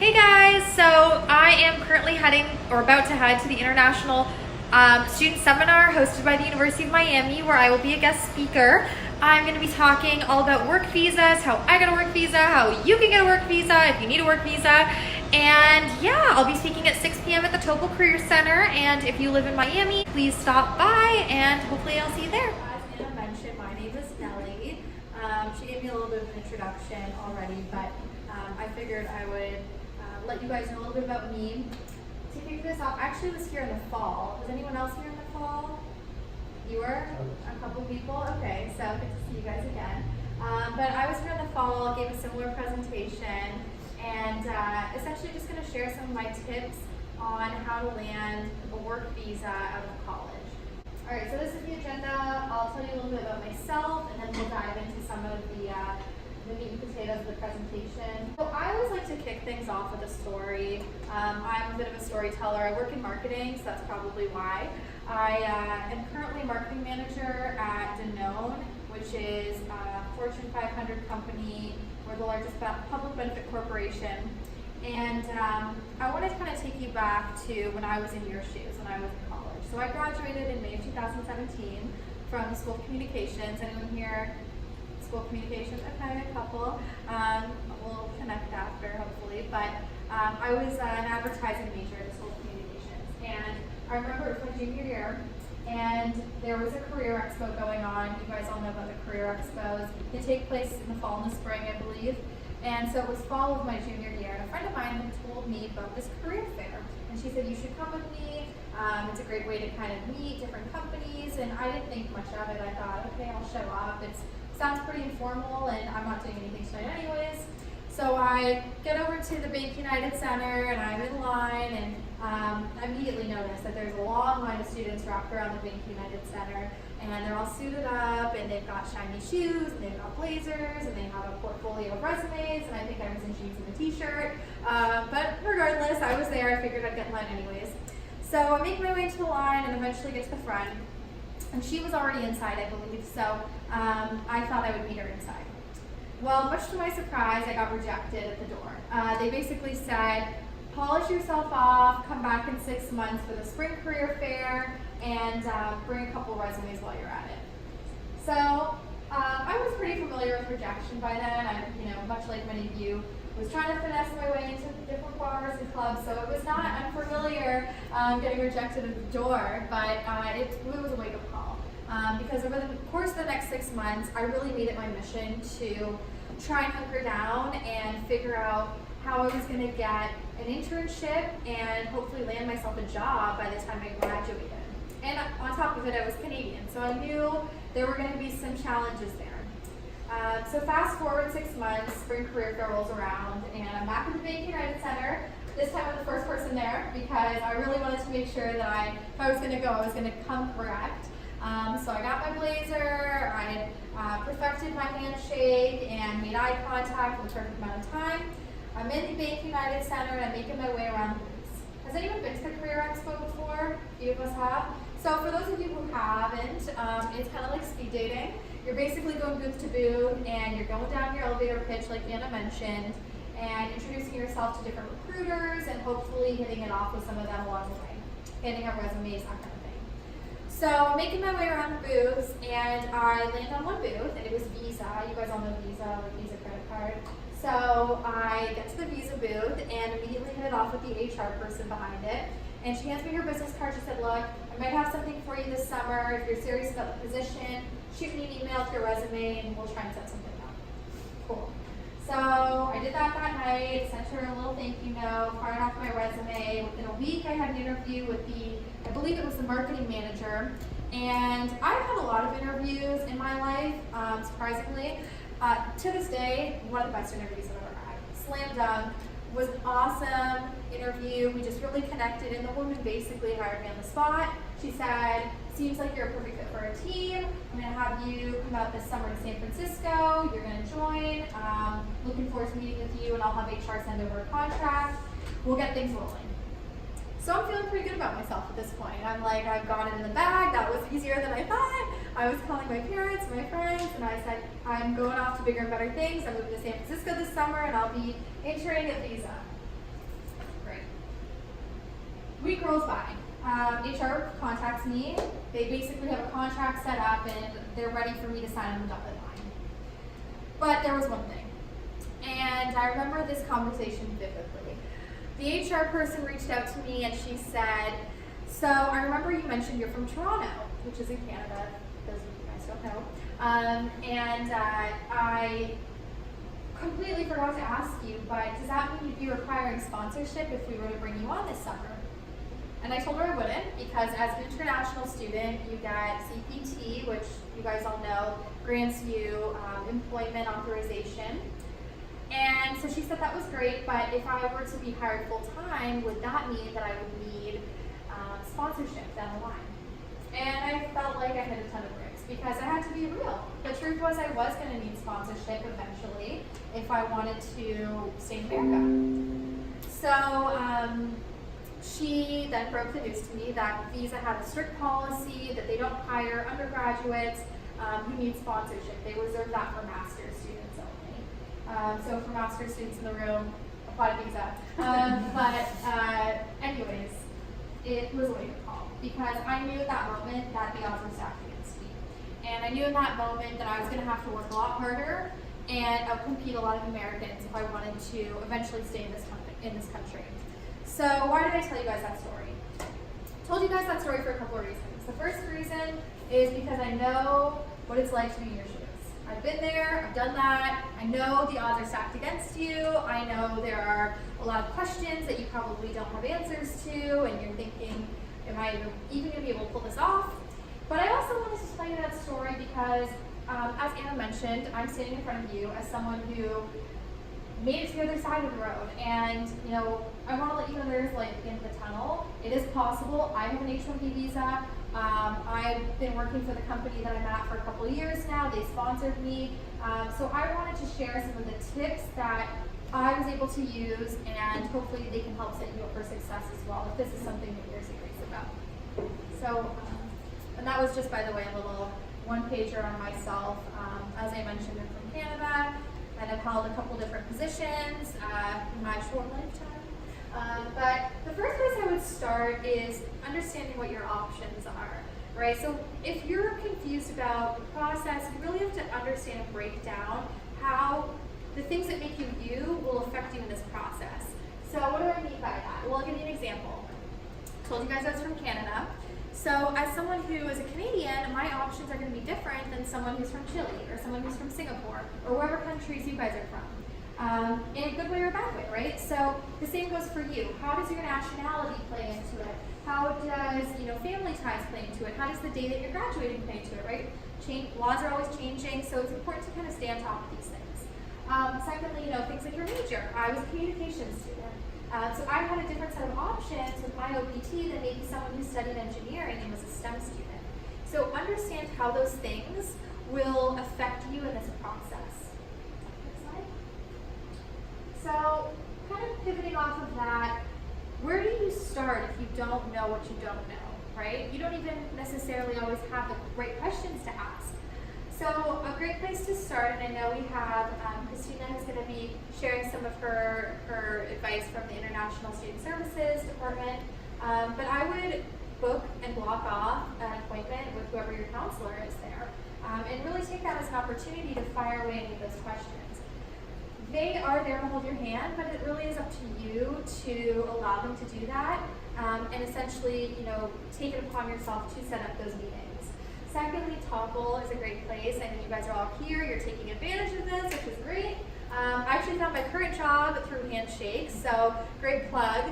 Hey guys, so I am currently heading or about to head to the International Student Seminar hosted by the University of Miami, where I will be a guest speaker. I'm going to be talking all about work visas, how I got a work visa, how you can get a work visa if you need a work visa. And yeah, I'll be speaking at 6 p.m. at the Topol Career Center. And if you live in Miami, please stop by and hopefully I'll see you there. As Anna mentioned, my name is Nellie. She gave me a little bit of an introduction already, but I figured I would let you guys know a little bit about me. To kick this off, I actually was here in the fall. Was anyone else here in the fall? You were? A couple people? Okay, so good to see you guys again. But I was here in the fall, gave a similar presentation, and essentially just going to share some of my tips on how to land a work visa out of college. Alright, so this is the agenda. I'll tell you a little bit about myself, and then we'll dive into some of the meat and potatoes of the presentation. So I always like to kick things off with a story. I'm a bit of a storyteller. I work in marketing, so that's probably why. I am currently marketing manager at Danone, which is a Fortune 500 company. We're the largest public benefit corporation. And I want to kind of take you back to when I was in your shoes, when I was in college. So I graduated in May of 2017 from the School of Communications. Anyone here? School of Communications? Okay, a couple. We'll connect after, hopefully. But I was an advertising major at the School of Communications. And I remember it was my junior year, and there was a career expo going on. You guys all know about the career expos. They take place in the fall and the spring, I believe. And so it was fall of my junior year, and a friend of mine had told me about this career fair. And she said, you should come with me. It's a great way to kind of meet different companies. And I didn't think much of it. I thought, okay, I'll show up. It sounds pretty informal, and I'm not doing anything tonight anyways. So I get over to the Bank United Center, and I'm in line, and I immediately notice that there's a long line of students wrapped around the Bank United Center, and they're all suited up, and they've got shiny shoes, and they've got blazers, and they have a portfolio of resumes, and I think I was in jeans and a t-shirt. But regardless, I was there. I figured I'd get in line anyways. So I make my way into the line and eventually get to the front, and she was already inside, I believe, so I thought I would meet her inside. Well, much to my surprise, I got rejected at the door. They basically said, polish yourself off, come back in 6 months for the spring career fair, and bring a couple resumes while you're at it. So I was pretty familiar with rejection by then. I, much like many of you, was trying to finesse my way into different bars and clubs, so it was not unfamiliar getting rejected at the door, but it was a wake-up call. Because over the course of the next 6 months, I really made it my mission to try and hunker down and figure out how I was going to get an internship and hopefully land myself a job by the time I graduated. And on top of it, I was Canadian, so I knew there were going to be some challenges there. So fast forward 6 months, spring career fair rolls around, and I'm back at the Bank United Center. This time I'm the first person there because I really wanted to make sure that if I was going to go, I was going to come correct. So I got my blazer, I perfected my handshake and made eye contact for the perfect amount of time. I'm in the Bank United Center and I'm making my way around the booths. Has anyone been to the Career Expo before? A few of us have. So for those of you who haven't, it's kind of like speed dating. You're basically going booth to booth and you're going down your elevator pitch like Anna mentioned and introducing yourself to different recruiters and hopefully hitting it off with some of them along the way, handing out resumes, that kind of thing. So I'm making my way around the booths and I land on one booth and it was Visa. You guys all know Visa, like Visa credit card. So I get to the Visa booth and immediately hit it off with the HR person behind it. And she hands me her business card. She said, look, I might have something for you this summer. If you're serious about the position, shoot me an email with your resume and we'll try and set something up. Cool. So I did that night, sent her a little thank you note, fired off my resume. Within a week, I had an interview with I believe it was the marketing manager. And I've had a lot of interviews in my life, surprisingly. To this day, one of the best interviews I've ever had. Slam dunk. Was an awesome interview. We just really connected, and the woman basically hired me on the spot. She said, seems like you're a perfect fit for our team. I'm going to have you come out this summer to San Francisco. You're going to join. Looking forward to meeting with you, and I'll have HR send over a contract. We'll get things rolling. So I'm feeling pretty good about myself at this point. I'm like, I've got it in the bag. That was easier than I thought. I was calling my parents, my friends, and I said, I'm going off to bigger and better things. I'm moving to San Francisco this summer, and I'll be interning at Visa. week rolls by. HR contacts me. They basically have a contract set up and they're ready for me to sign on the dotted line. But there was one thing, and I remember this conversation vividly. The HR person reached out to me and she said, so I remember you mentioned you're from Toronto, which is in Canada, those of you guys don't know. And I completely forgot to ask you, but does that mean you'd be requiring sponsorship if we were to bring you on this summer? And I told her I wouldn't, because as an international student, you get CPT, which you guys all know grants you employment authorization. And so she said that was great, but if I were to be hired full time, would that mean that I would need sponsorship down the line? And I felt like I hit a ton of bricks because I had to be real. The truth was I was going to need sponsorship eventually if I wanted to stay in America. So she then broke the news to me that Visa had a strict policy that they don't hire undergraduates who need sponsorship. They reserve that for master's students only. So for master's students in the room, apply to Visa. Anyways, it was a wake-up call because I knew at that moment that the odds were stacked against me. And I knew in that moment that I was going to have to work a lot harder and outcompete a lot of Americans if I wanted to eventually stay in this country. So why did I tell you guys that story? I told you guys that story for a couple of reasons. The first reason is because I know what it's like to be in your shoes. I've been there, I've done that, I know the odds are stacked against you, I know there are a lot of questions that you probably don't have answers to, and you're thinking, am I even going to be able to pull this off? But I also wanted to tell you that story because, as Anna mentioned, I'm standing in front of you as someone who made it to the other side of the road, and I want to let you know there is light at the end of the tunnel. It is possible. I have an H-1B visa. I've been working for the company that I'm at for a couple of years now. They sponsored me. So I wanted to share some of the tips that I was able to use, and hopefully they can help set you up for success as well if this is something that you're serious about. So, and that was just, by the way, a little one-pager on myself. As I mentioned, I'm from Canada, and I've held a couple different positions in my short lifetime. But the first place I would start is understanding what your options are, right? So if you're confused about the process, you really have to understand and break down how the things that make you you will affect you in this process. So what do I mean by that? Well, I'll give you an example. I told you guys I was from Canada. So as someone who is a Canadian, my options are going to be different than someone who's from Chile or someone who's from Singapore or wherever countries you guys are from. In a good way or a bad way, right? So the same goes for you. How does your nationality play into it? How does family ties play into it? How does the day that you're graduating play into it, right? Laws are always changing, so it's important to kind of stay on top of these things. Secondly, things like your major. I was a communications student. So I had a different set of options with my OPT than maybe someone who studied engineering and was a STEM student. So understand how those things will affect you in this process. Next slide. So kind of pivoting off of that, where do you start if you don't know what you don't know, right? You don't even necessarily always have the right questions to ask. So a great place to start, and I know we have Christina who's going to be sharing some of her advice from the International Student Services Department, but I would book and block off an appointment with whoever your counselor is there, and really take that as an opportunity to fire away any of those questions. They are there to hold your hand, but it really is up to you to allow them to do that, and essentially, take it upon yourself to set up those meetings. Secondly, TOEFL is a great place. I know you guys are all here. You're taking advantage of this, which is great. I actually found my current job through Handshake, so great plug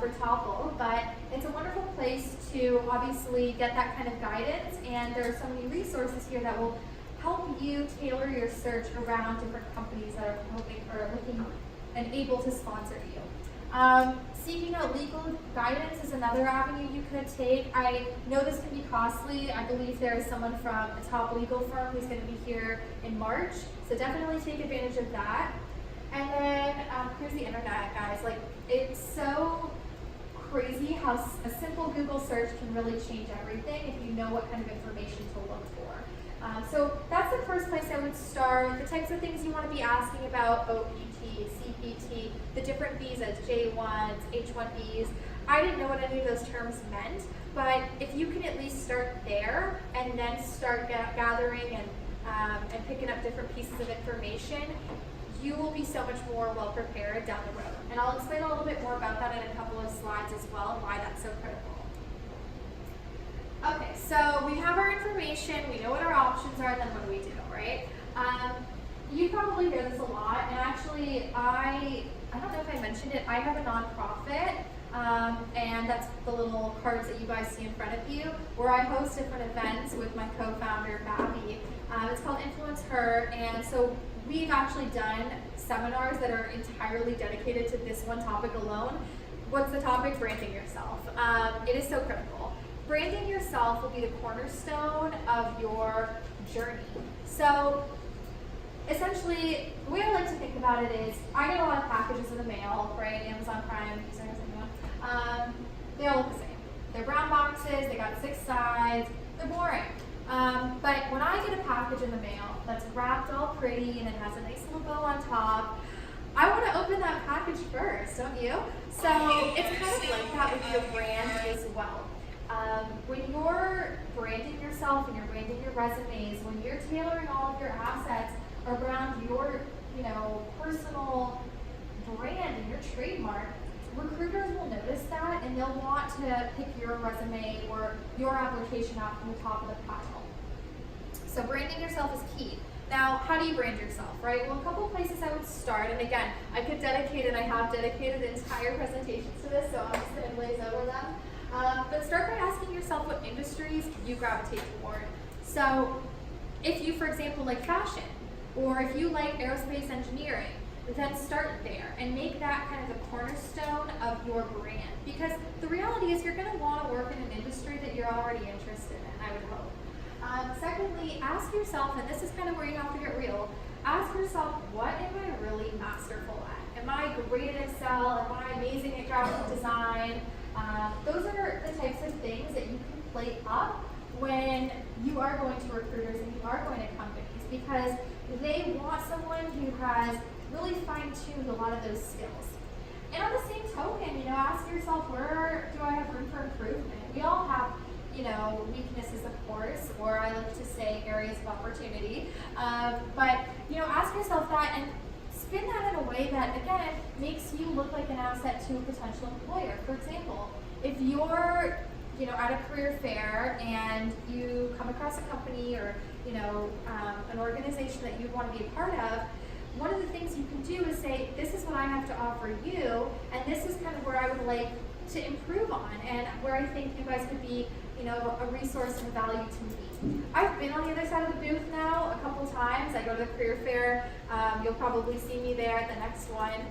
for TOEFL. But it's a wonderful place to obviously get that kind of guidance, and there are so many resources here that will help you tailor your search around different companies that are looking and able to sponsor you. Seeking out legal guidance is another avenue you could take. I know this can be costly. I believe there is someone from a top legal firm who's going to be here in March, so definitely take advantage of that. And then here's the internet, guys. It's so crazy how a simple Google search can really change everything if you know what kind of information to look for. So that's the first place I would start. The types of things you want to be asking about: OPT, CPT, the different visas, J1s, H1Bs. I didn't know what any of those terms meant, but if you can at least start there and then start gathering and picking up different pieces of information, you will be so much more well prepared down the road. And I'll explain a little bit more about that in a couple of slides as well, and why that's so critical. Okay, so we have our information, we know what our options are, and then what do we do, right? You probably hear this a lot, and actually I don't know if I mentioned it, I have a nonprofit, and that's the little cards that you guys see in front of you, where I host different events with my co-founder, Babby. It's called Influence Her, and so we've actually done seminars that are entirely dedicated to this one topic alone. What's the topic? Branding yourself. It is so critical. Branding yourself will be the cornerstone of your journey. So essentially, the way I like to think about it is, I get a lot of packages in the mail, right? Amazon Prime, they all look the same. They're brown boxes, they got 6 sides, they're boring. But when I get a package in the mail that's wrapped all pretty and it has a nice little bow on top, I want to open that package first, don't you? So it's kind of like that with your brand as well. When you're branding yourself and you're branding your resumes, when you're tailoring all of your assets around your, personal brand and your trademark, recruiters will notice that and they'll want to pick your resume or your application out from the top of the pile. So branding yourself is key. Now, how do you brand yourself, right? Well, a couple of places I would start, and again, I could dedicate, and I have dedicated entire presentations to this, so I'm just going to glaze over them. But start by asking yourself what industries you gravitate toward. So if you, for example, like fashion, or if you like aerospace engineering, then start there and make that kind of the cornerstone of your brand. Because the reality is you're going to want to work in an industry that you're already interested in, I would hope. Secondly, ask yourself, and this is kind of where you have to get real, ask yourself, what am I really masterful at? Am I great at Excel? Am I amazing at graphic design? Those are the types of things that you can play up when you are going to recruiters and you are going to companies, because they want someone who has really fine-tuned a lot of those skills. And on the same token, ask yourself, where do I have room for improvement? We all have, weaknesses, of course, or I like to say areas of opportunity. But ask yourself that and spin that in a way that, again, makes you look like an asset to a potential employer. For example, if you're, at a career fair and you come across a company or, an organization that you want to be a part of, one of the things you can do is say, this is what I have to offer you, and this is kind of where I would like to improve on, and where I think you guys could be, a resource and a value to me. I've been on the other side of the booth now a couple times. I go to the career fair. You'll probably see me there at the next one.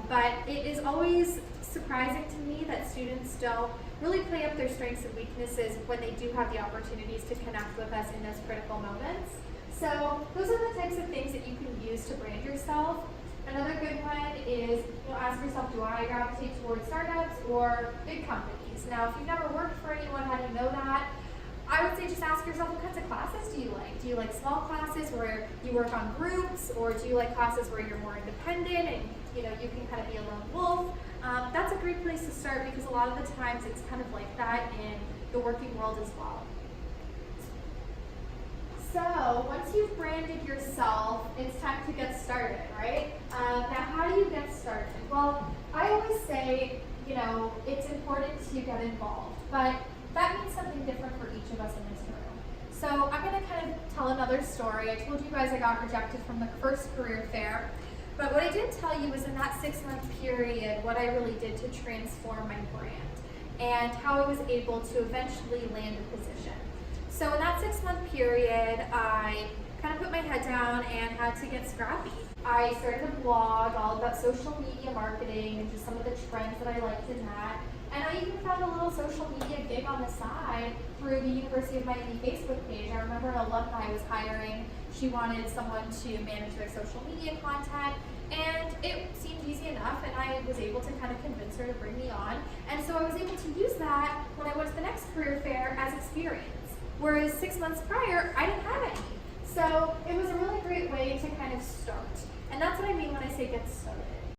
But it is always surprising to me that students don't really play up their strengths and weaknesses when they do have the opportunities to connect with us in those critical moments. So those are the types of things that you can use to brand yourself. Another good one is, ask yourself, do I gravitate towards startups or big companies? Now, if you've never worked for anyone, how do you know that? I would say just ask yourself, what kinds of classes do you like? Do you like small classes where you work on groups, or do you like classes where you're more independent and you can kind of be a lone wolf? That's a great place to start, because a lot of the times it's kind of like that in the working world as well. So once you've branded yourself, it's time to get started, right? Now, how do you get started? Well, I always say, it's important to get involved, but that means something different for each of us in this room. So I'm going to kind of tell another story. I told you guys I got rejected from the first career fair, but what I didn't tell you was in that 6-month period, what I really did to transform my brand and how I was able to eventually land a position. So in that 6-month period, I kind of put my head down and had to get scrappy. I started a blog all about social media marketing and just some of the trends that I liked in that. And I even found a little social media gig on the side through the University of Miami Facebook page. I remember an alumni was hiring. She wanted someone to manage their social media content, and it seemed easy enough, and I was able to kind of convince her to bring me on. And so I was able to use that when I went to the next career fair as experience. Whereas 6 months prior, I didn't have any. So it was a really great way to kind of start. And that's what I mean when I say get started.